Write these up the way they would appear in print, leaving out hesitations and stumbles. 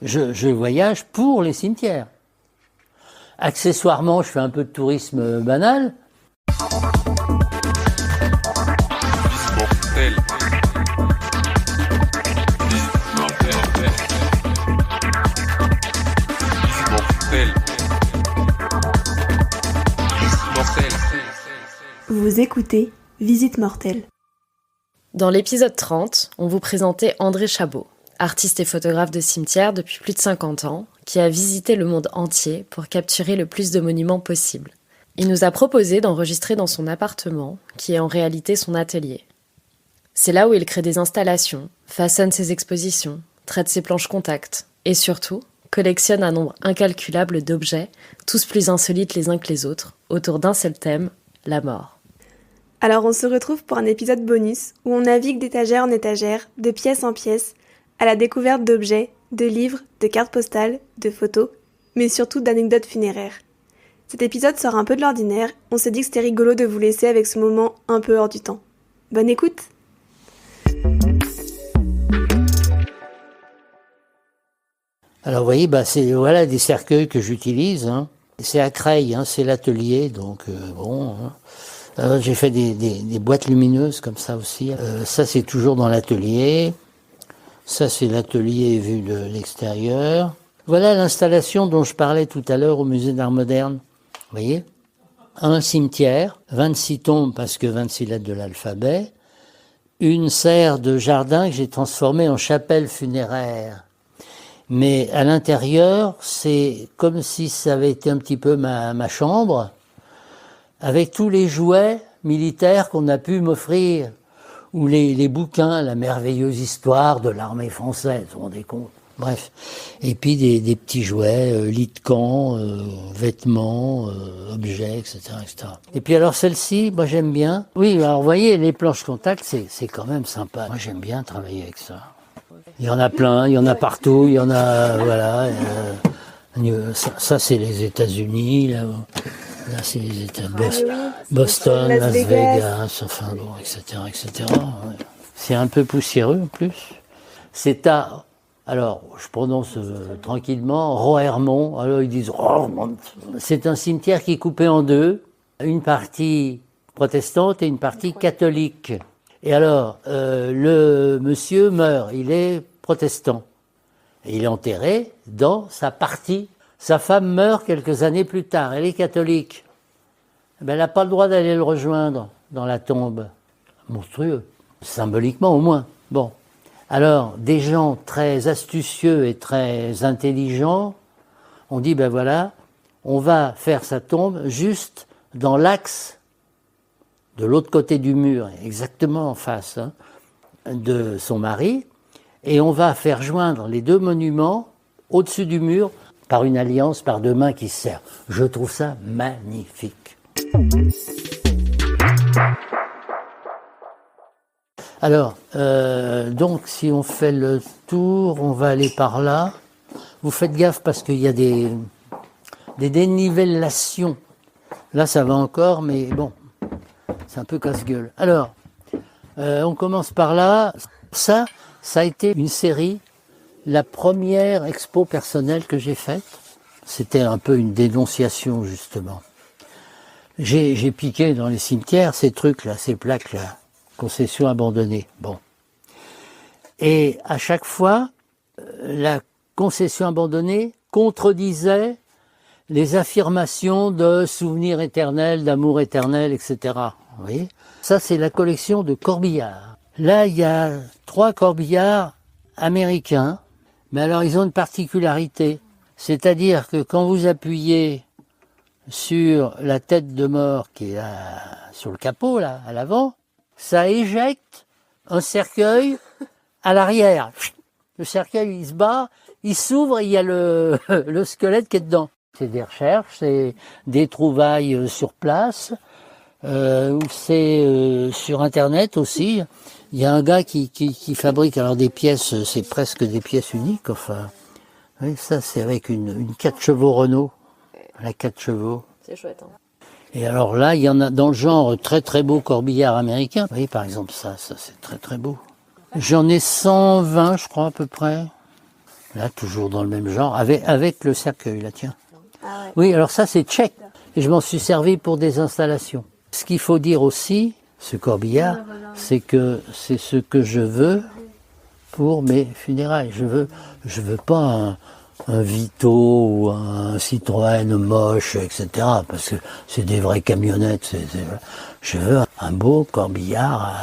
Je voyage pour les cimetières. Accessoirement, je fais un peu de tourisme banal. Mortel. Mortel. Mortel. Vous écoutez Visite Mortelle. Dans l'épisode 30, on vous présentait André Chabot, artiste et photographe de cimetière depuis plus de 50 ans, qui a visité le monde entier pour capturer le plus de monuments possible. Il nous a proposé d'enregistrer dans son appartement, qui est en réalité son atelier. C'est là où il crée des installations, façonne ses expositions, traite ses planches contact et surtout, collectionne un nombre incalculable d'objets, tous plus insolites les uns que les autres, autour d'un seul thème, la mort. Alors on se retrouve pour un épisode bonus où on navigue d'étagère en étagère, de pièce en pièce, à la découverte d'objets, de livres, de cartes postales, de photos, mais surtout d'anecdotes funéraires. Cet épisode sort un peu de l'ordinaire, on s'est dit que c'était rigolo de vous laisser avec ce moment un peu hors du temps. Bonne écoute! Alors vous voyez, voilà des cercueils que j'utilise. Hein. C'est à Creil, hein, c'est l'atelier, donc bon... Hein. J'ai fait des boîtes lumineuses comme ça aussi. Ça, c'est toujours dans l'atelier. Ça, c'est l'atelier vu de l'extérieur. Voilà l'installation dont je parlais tout à l'heure au musée d'art moderne. Vous voyez ? Un cimetière, 26 tombes parce que 26 lettres de l'alphabet, une serre de jardin que j'ai transformée en chapelle funéraire. Mais à l'intérieur, c'est comme si ça avait été un petit peu ma chambre, avec tous les jouets militaires qu'on a pu m'offrir, ou les bouquins, la merveilleuse histoire de l'armée française, vous vous rendez compte ? Bref. Et puis des petits jouets, lits de camp, vêtements, objets, etc., etc. Et puis alors celle-ci, moi j'aime bien. Oui, alors vous voyez, les planches contact, c'est quand même sympa. Moi j'aime bien travailler avec ça. Il y en a plein, il y en a partout, il y en a, voilà. Ça c'est les États-Unis, là c'est les États-Unis, Boston, Las Vegas, enfin bon, etc., etc. Ouais. C'est un peu poussiéreux en plus. C'est à, alors je prononce tranquillement, Roermond. Alors ils disent Roermond. C'est un cimetière qui est coupé en deux, une partie protestante et une partie catholique. Et alors le monsieur meurt, il est protestant. Et il est enterré dans sa partie. Sa femme meurt quelques années plus tard, elle est catholique. Ben, elle n'a pas le droit d'aller le rejoindre dans la tombe. Monstrueux, symboliquement au moins. Bon, alors des gens très astucieux et très intelligents ont dit, ben voilà, on va faire sa tombe juste dans l'axe de l'autre côté du mur, exactement en face de son mari, et on va faire joindre les deux monuments au-dessus du mur, par une alliance, par deux mains qui se serrent. Je trouve ça magnifique. Alors, donc si on fait le tour, on va aller par là. Vous faites gaffe parce qu'il y a des dénivellations. Là, ça va encore, mais bon, c'est un peu casse-gueule. Alors, on commence par là. Ça a été une série. La première expo personnelle que j'ai faite, c'était un peu une dénonciation justement. J'ai piqué dans les cimetières ces trucs-là, ces plaques-là, concession abandonnée. Bon. Et à chaque fois, la concession abandonnée contredisait les affirmations de souvenirs éternels, d'amour éternel, etc. Vous voyez ? Ça, c'est la collection de corbillards. Là, il y a 3 corbillards américains. Mais alors, ils ont une particularité, c'est-à-dire que quand vous appuyez sur la tête de mort qui est là, sur le capot, là, à l'avant, ça éjecte un cercueil à l'arrière. Le cercueil, il se bat, il s'ouvre et il y a le squelette qui est dedans. C'est des recherches, c'est des trouvailles sur place, ou c'est sur Internet aussi. Il y a un gars qui fabrique alors des pièces, c'est presque des pièces uniques, enfin. Oui, ça c'est avec une 4 chevaux Renault, la 4 chevaux. C'est chouette, hein. Et alors là, il y en a dans le genre très très beau corbillard américain. Vous voyez par exemple ça c'est très très beau. J'en ai 120 je crois à peu près. Là, toujours dans le même genre, avec le cercueil, là, tiens. Ah ouais. Oui, alors ça, c'est tchèque. Et je m'en suis servi pour des installations. Ce qu'il faut dire aussi, ce corbillard, c'est que c'est ce que je veux pour mes funérailles. Je veux pas un Vito ou un Citroën moche, etc. Parce que c'est des vraies camionnettes. Je veux un beau corbillard.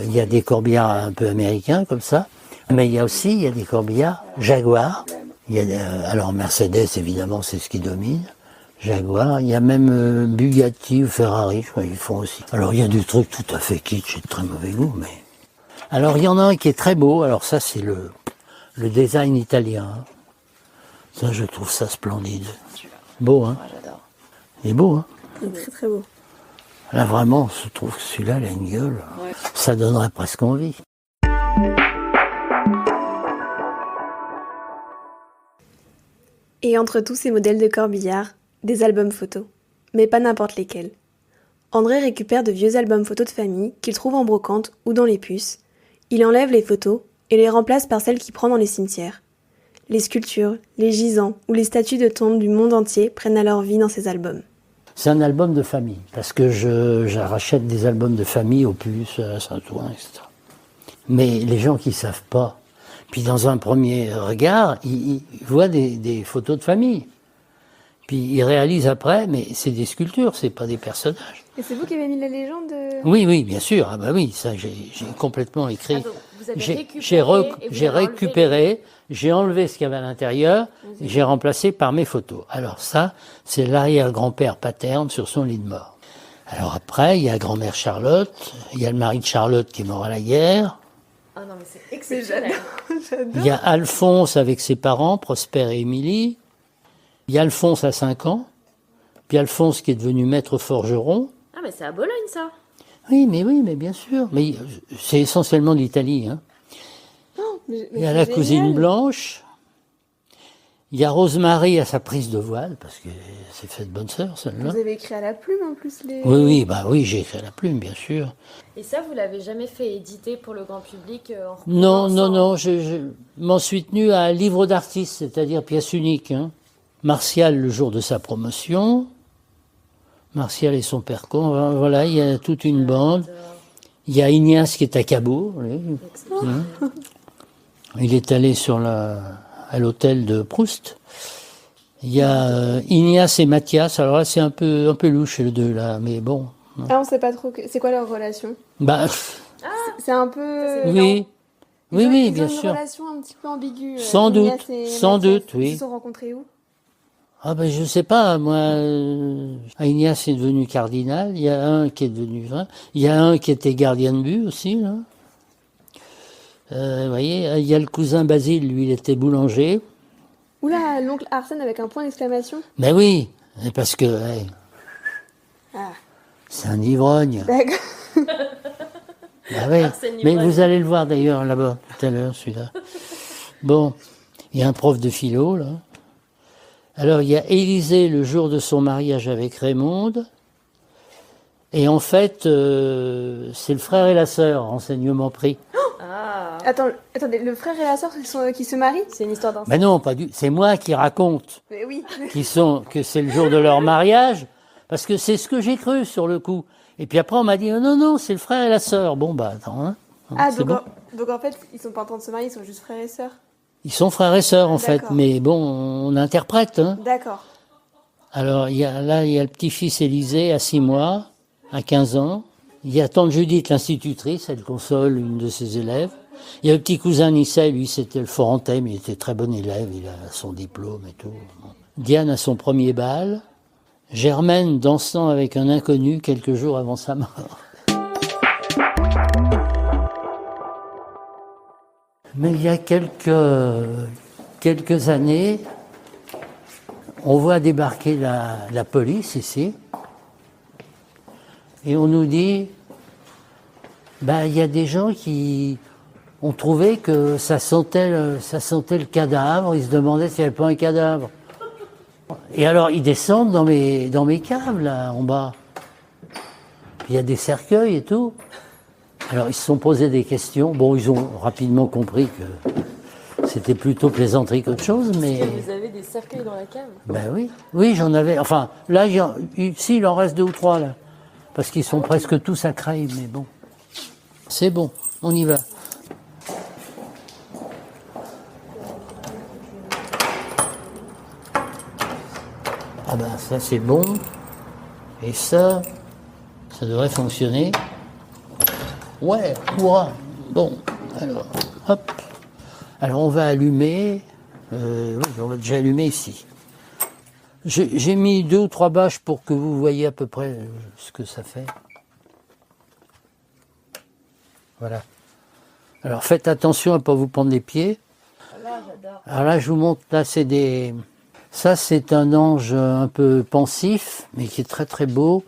Il y a des corbillards un peu américains comme ça, mais il y a des corbillards Jaguar. Alors Mercedes, évidemment, c'est ce qui domine. Jaguar, il y a même Bugatti ou Ferrari, je crois qu'ils font aussi. Alors il y a des trucs tout à fait kitsch et de très mauvais goût, mais... Alors il y en a un qui est très beau, alors ça c'est le design italien. Ça, je trouve ça splendide. Beau, hein? J'adore. Il est beau, hein? Il est très très beau. Là, vraiment, je trouve que celui-là, il a une gueule. Ouais. Ça donnerait presque envie. Et entre tous ces modèles de corbillard, des albums photos. Mais pas n'importe lesquels. André récupère de vieux albums photos de famille qu'il trouve en brocante ou dans les puces. Il enlève les photos et les remplace par celles qu'il prend dans les cimetières. Les sculptures, les gisants ou les statues de tombes du monde entier prennent alors vie dans ces albums. C'est un album de famille, parce que je rachète des albums de famille aux puces, à Saint-Ouen, etc. Mais les gens qui ne savent pas, puis dans un premier regard, ils voient des photos de famille. Puis ils réalisent après, mais c'est des sculptures, c'est pas des personnages. Et c'est vous qui avez mis la légende Oui, bien sûr. Ah bah oui, ça j'ai complètement écrit. Ah, donc, vous avez J'ai récupéré, j'ai enlevé ce qu'il y avait à l'intérieur, et j'ai remplacé par mes photos. Alors ça, c'est l'arrière-grand-père paterne sur son lit de mort. Alors après, il y a grand-mère Charlotte, il y a le mari de Charlotte qui est mort à la guerre, Ah non, mais c'est exceptionnel. il y a Alphonse avec ses parents, Prosper et Émilie, il y a Alphonse à 5 ans, puis Alphonse qui est devenu maître forgeron. Ah, mais c'est à Bologne, ça. Oui, mais bien sûr. Mais c'est essentiellement de l'Italie. Hein. Il y a la cousine Blanche. Il y a Rosemary à sa prise de voile, parce que c'est fait de bonne sœur, celle-là. Vous avez écrit à la plume en plus les... Oui, j'ai écrit à la plume, bien sûr. Et ça, vous l'avez jamais fait éditer pour le grand public en Non, je m'en suis tenu à livre d'artiste, c'est-à-dire pièce unique. Hein. Martial, le jour de sa promotion. Martial et son père con, voilà, il y a toute une bande. Il y a Ignace qui est à Cabourg. Il est allé à l'hôtel de Proust. Il y a Ignace et Mathias. Alors là, c'est un peu louche les deux là, mais bon. Ah, on sait pas trop. C'est quoi leur relation? Bah, C'est un peu. oui, Ils ont bien une sûr. relation un petit peu ambiguë. Sans Ignace doute, et sans Mathias. doute, oui. Ils se sont rencontrés où? Ah ben je sais pas, moi, Ignace est devenu cardinal, il y a un qui est devenu vain, il y a un qui était gardien de but aussi, là. Vous voyez, il y a le cousin Basile, lui, il était boulanger. Oula, l'oncle Arsène avec un point d'exclamation. Mais oui, parce que Ah, c'est un ivrogne. d'accord. Ah oui. Arsène Mais Ivrogne. vous allez le voir d'ailleurs là-bas, tout à l'heure, celui-là. Bon, il y a un prof de philo, là. Alors, il y a Élisée le jour de son mariage avec Raymonde. Et en fait, c'est le frère et la sœur, renseignement pris. Ah, Attendez, le frère et la sœur qui se marient? c'est une histoire d'inceste. Mais non, pas du. C'est moi qui raconte Mais oui. que c'est le jour de leur mariage, parce que c'est ce que j'ai cru sur le coup. Et puis après, on m'a dit non, c'est le frère et la sœur. Bon, bah attends, hein. Ah, C'est bon. donc en fait, ils sont pas en train de se marier, ils sont juste frères et sœurs. Ils sont frères et sœurs en fait, D'accord. mais bon, on interprète. Hein. D'accord. Alors il y a le petit-fils Élisée à 6 mois, à 15 ans. Il y a tante Judith, l'institutrice, elle console une de ses élèves. Il y a le petit cousin Nicet, lui c'était le Forentais, mais il était très bon élève, il a son diplôme et tout. Diane a son premier bal. Germaine dansant avec un inconnu quelques jours avant sa mort. Mais il y a quelques années, on voit débarquer la police ici, et on nous dit, il y a des gens qui ont trouvé que ça sentait le cadavre, ils se demandaient s'il n'y avait pas un cadavre. Et alors ils descendent dans mes caves là, en bas. Il y a des cercueils et tout. Alors ils se sont posés des questions. Bon, ils ont rapidement compris que c'était plutôt plaisanterie qu'autre chose, mais... Vous avez des cercueils dans la cave? Ben oui, oui, j'en avais. Enfin, là, ici, il en reste 2 ou 3, là. Parce qu'ils sont presque tous à Creil, mais bon. C'est bon, on y va. Ah ben, ça, c'est bon. Et ça devrait fonctionner. Ouais, hurrah. Bon, alors, hop. Alors, on va allumer. Oui, on va déjà allumer ici. J'ai mis 2 ou 3 bâches pour que vous voyez à peu près ce que ça fait. Voilà. Alors faites attention à ne pas vous prendre les pieds. Alors là, je vous montre, là c'est des... Ça c'est un ange un peu pensif, mais qui est très très beau.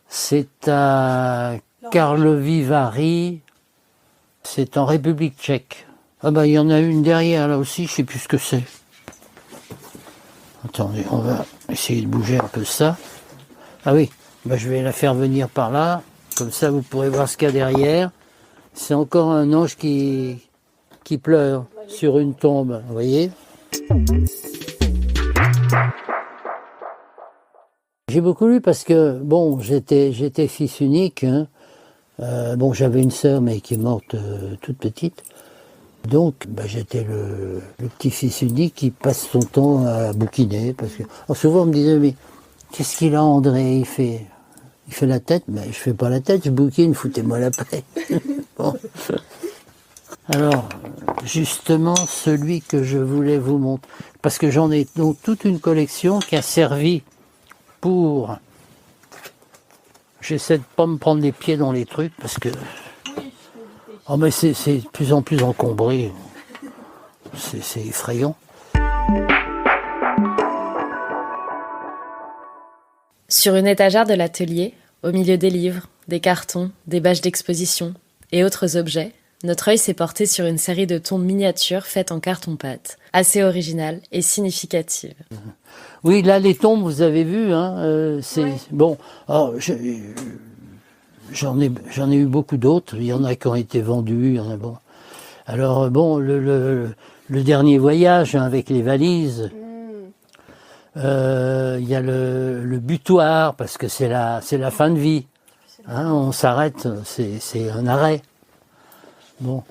C'est à Karlovy Vary. C'est en République tchèque. Ah ben il y en a une derrière là aussi, je ne sais plus ce que c'est. Attendez, on va essayer de bouger un peu ça. Ah oui, ben je vais la faire venir par là. Comme ça, vous pourrez voir ce qu'il y a derrière. C'est encore un ange qui pleure sur une tombe, vous voyez. J'ai beaucoup lu parce que, bon, j'étais fils unique. Hein. Bon, j'avais une sœur, mais qui est morte toute petite. Donc, j'étais le petit-fils unique qui passe son temps à bouquiner. Parce que souvent, on me disait, mais qu'est-ce qu'il a, André? Il fait la tête. Ben, je fais pas la tête, je bouquine, foutez-moi la paix. Bon. Alors, justement, celui que je voulais vous montrer, parce que j'en ai donc toute une collection qui a servi pour... J'essaie de pas me prendre les pieds dans les trucs, parce que... Oh, mais c'est de plus en plus encombré. C'est effrayant. Sur une étagère de l'atelier, au milieu des livres, des cartons, des bâches d'exposition et autres objets, notre œil s'est porté sur une série de tombes miniatures faites en carton-pâte, assez originale et significative. Oui, là, les tombes, vous avez vu, hein, c'est... Ouais. Bon, alors, j'en ai eu beaucoup d'autres. Il y en a qui ont été vendus. Il y en a, bon. Alors, bon, le dernier voyage, hein, avec les valises... Il y a le butoir, parce que c'est la fin de vie. Hein, on s'arrête, c'est un arrêt. Bon.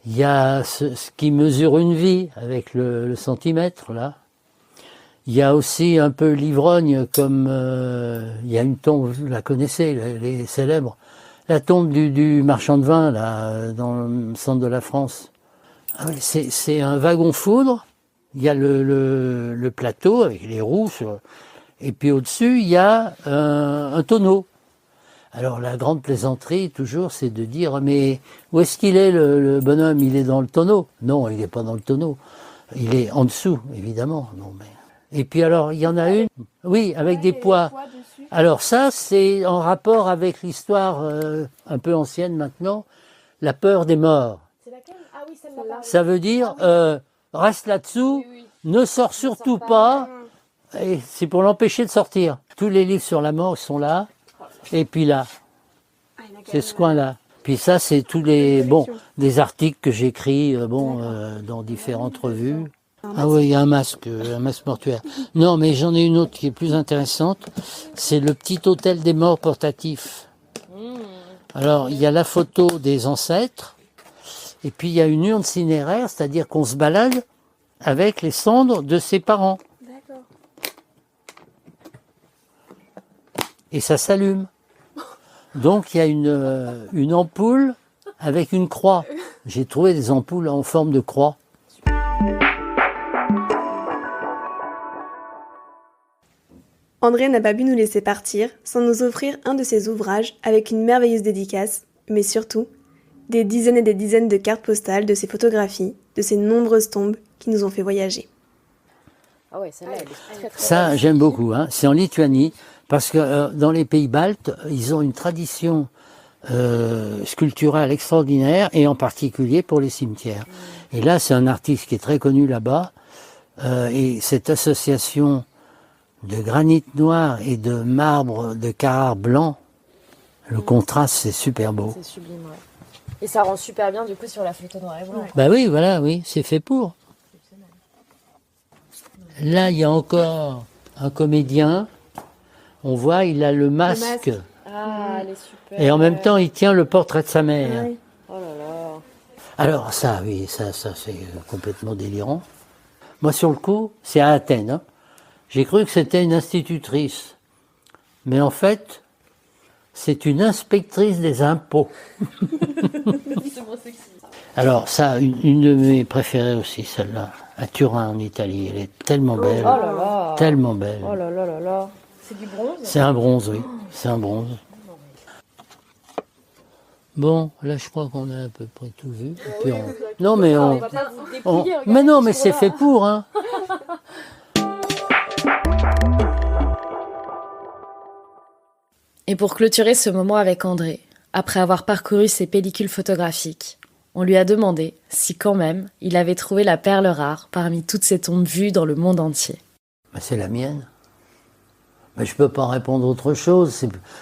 Il y a ce qui mesure une vie, avec le centimètre, là. Il y a aussi un peu l'ivrogne, comme il y a une tombe, vous la connaissez, les célèbres. La tombe du marchand de vin, là, dans le centre de la France. Ah oui, c'est un wagon-foudre. Il y a le plateau avec les roues, et puis au-dessus, il y a un tonneau. Alors la grande plaisanterie, toujours, c'est de dire, mais où est-ce qu'il est, le bonhomme? Il est dans le tonneau? Non, il n'est pas dans le tonneau. Il est en dessous, évidemment. Non, mais... Et puis alors, il y en a une, oui, avec des poids. Alors ça, c'est en rapport avec l'histoire un peu ancienne maintenant, la peur des morts. C'est laquelle? Ah oui, celle-là. Ça veut dire... reste là-dessous, oui. Ne sors surtout pas, et c'est pour l'empêcher de sortir. Tous les livres sur la mort sont là, et puis là, c'est ce coin-là. Puis ça, c'est tous des articles que j'écris, dans différentes revues. Ah oui, il y a un masque mortuaire. Non, mais j'en ai une autre qui est plus intéressante, c'est le petit hôtel des morts portatif. Alors, il y a la photo des ancêtres, et puis il y a une urne cinéraire, c'est-à-dire qu'on se balade avec les cendres de ses parents. D'accord. Et ça s'allume. Donc il y a une ampoule avec une croix. J'ai trouvé des ampoules en forme de croix. André n'a pas pu nous laisser partir sans nous offrir un de ses ouvrages avec une merveilleuse dédicace, mais surtout des dizaines et des dizaines de cartes postales de ses photographies, de ses nombreuses tombes qui nous ont fait voyager. Ah ouais, celle-là, elle est très, très ça, belle. J'aime beaucoup. Hein. C'est en Lituanie, parce que dans les pays baltes, ils ont une tradition sculpturale extraordinaire, et en particulier pour les cimetières. Et là, c'est un artiste qui est très connu là-bas, et cette association de granit noir et de marbre de Carrare blanc, le contraste, c'est super beau. C'est sublime, ouais. Et ça rend super bien du coup sur la photo noir et blanc. Ouais. Bah oui, voilà, oui, c'est fait pour. Là, il y a encore un comédien. On voit, il a le masque. Ah, elle est super. Et en même temps, il tient le portrait de sa mère. Ouais. Oh là là. Alors ça, oui, ça c'est complètement délirant. Moi, sur le coup, c'est à Athènes. Hein. J'ai cru que c'était une institutrice. Mais en fait, c'est une inspectrice des impôts. Alors ça, une de mes préférées aussi, celle-là, à Turin en Italie. Elle est tellement belle. Oh là là. Tellement belle. Oh là là là là. C'est du bronze? C'est un bronze, oui. C'est un bronze. Bon, là, je crois qu'on a à peu près tout vu. Et puis non, mais mais non, mais c'est fait pour, hein. Et pour clôturer ce moment avec André, après avoir parcouru ses pellicules photographiques, on lui a demandé si quand même il avait trouvé la perle rare parmi toutes ces tombes vues dans le monde entier. Ben, c'est la mienne. Mais je peux pas répondre autre chose.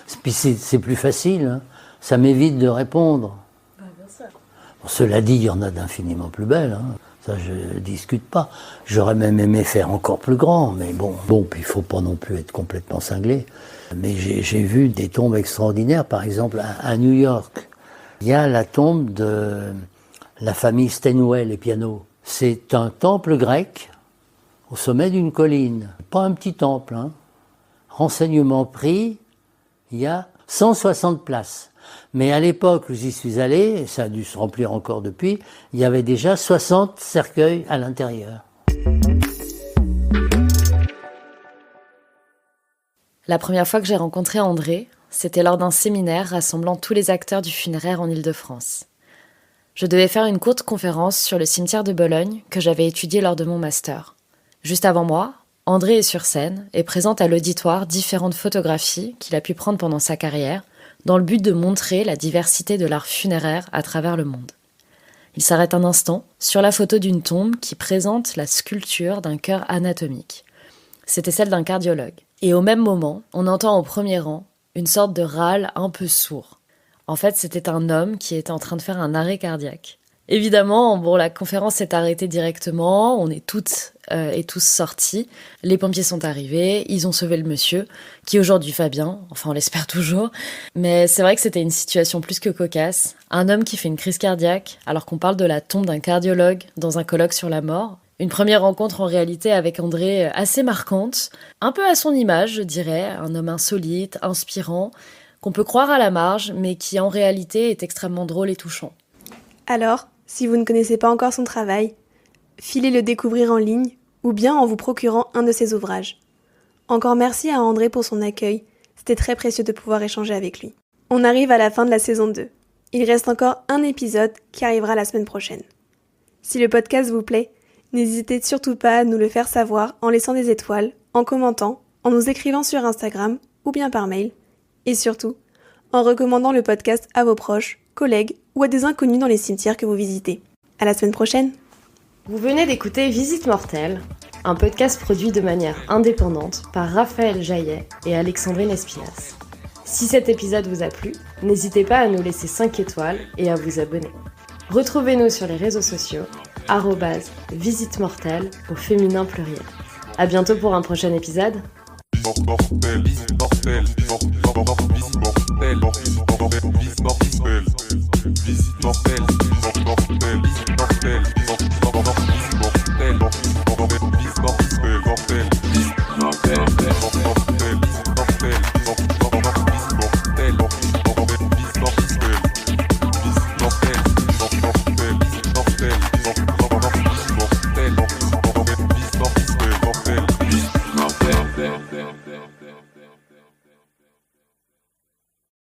C'est plus facile. Hein. Ça m'évite de répondre. Bon, cela dit, il y en a d'infiniment plus belles. Hein. Ça, je discute pas. J'aurais même aimé faire encore plus grand, mais bon, puis il faut pas non plus être complètement cinglé. Mais j'ai vu des tombes extraordinaires. Par exemple, à New York, il y a la tombe de la famille Steinway, les pianos. C'est un temple grec au sommet d'une colline. Pas un petit temple, hein. Renseignement pris, il y a 160 places. Mais à l'époque où j'y suis allé, et ça a dû se remplir encore depuis, il y avait déjà 60 cercueils à l'intérieur. La première fois que j'ai rencontré André, c'était lors d'un séminaire rassemblant tous les acteurs du funéraire en Île-de-France. Je devais faire une courte conférence sur le cimetière de Bologne que j'avais étudié lors de mon master. Juste avant moi, André est sur scène et présente à l'auditoire différentes photographies qu'il a pu prendre pendant sa carrière, dans le but de montrer la diversité de l'art funéraire à travers le monde. Il s'arrête un instant sur la photo d'une tombe qui présente la sculpture d'un cœur anatomique. C'était celle d'un cardiologue. Et au même moment, on entend au premier rang une sorte de râle un peu sourd. En fait, c'était un homme qui était en train de faire un arrêt cardiaque. Évidemment, la conférence s'est arrêtée directement, on est toutes et tous sortis, les pompiers sont arrivés, ils ont sauvé le monsieur, qui aujourd'hui va bien, enfin on l'espère toujours, mais c'est vrai que c'était une situation plus que cocasse, un homme qui fait une crise cardiaque alors qu'on parle de la tombe d'un cardiologue dans un colloque sur la mort. Une première rencontre en réalité avec André assez marquante, un peu à son image je dirais, un homme insolite, inspirant, qu'on peut croire à la marge, mais qui en réalité est extrêmement drôle et touchant. Alors, si vous ne connaissez pas encore son travail, filez le découvrir en ligne ou bien en vous procurant un de ses ouvrages. Encore merci à André pour son accueil, c'était très précieux de pouvoir échanger avec lui. On arrive à la fin de la saison 2. Il reste encore un épisode qui arrivera la semaine prochaine. Si le podcast vous plaît, n'hésitez surtout pas à nous le faire savoir en laissant des étoiles, en commentant, en nous écrivant sur Instagram ou bien par mail, et surtout, en recommandant le podcast à vos proches, collègues ou à des inconnus dans les cimetières que vous visitez. À la semaine prochaine! Vous venez d'écouter Visite Mortelle, un podcast produit de manière indépendante par Raphaël Jaillet et Alexandrine Espinas. Si cet épisode vous a plu, n'hésitez pas à nous laisser 5 étoiles et à vous abonner. Retrouvez-nous sur les réseaux sociaux, @Visite Mortelle au féminin pluriel. À bientôt pour un prochain épisode. Mortel, mortel, mortel, mortel, mortel,